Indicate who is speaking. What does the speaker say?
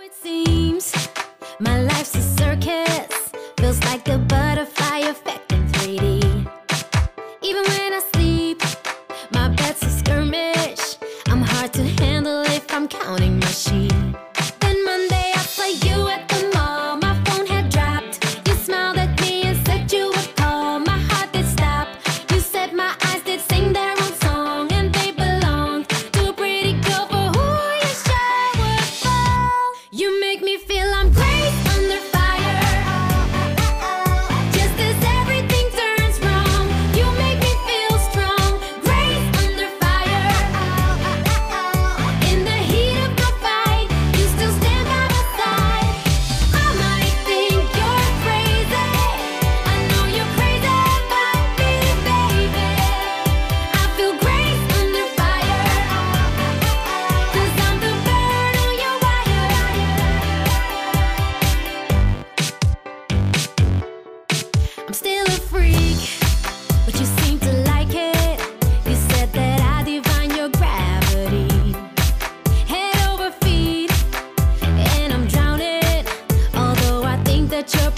Speaker 1: it seems my life's a circus, feels like the butterfly effect in 3D. Even when I sleep, my bed's a skirmish. I'm hard to handle if I'm counting my sheep. Then Monday I saw you at the mall, my phone had dropped. You smiled at me and said you would call. My heart did stop. You said my eyes did sing their own song, and they belonged to a pretty girl for who you sure would fall. You make me feel I'm great under fire, just as everything turns wrong. You make me feel strong, great under fire. In the heat of the fight, you still stand by my side. I might think you're crazy, I know you're crazy about me, baby. I feel great under fire, 'cause I'm the bird on your wire. I'm still a freak, but you seem to like it. You said that I divine your gravity, head over feet, and I'm drowning. Although I think that you're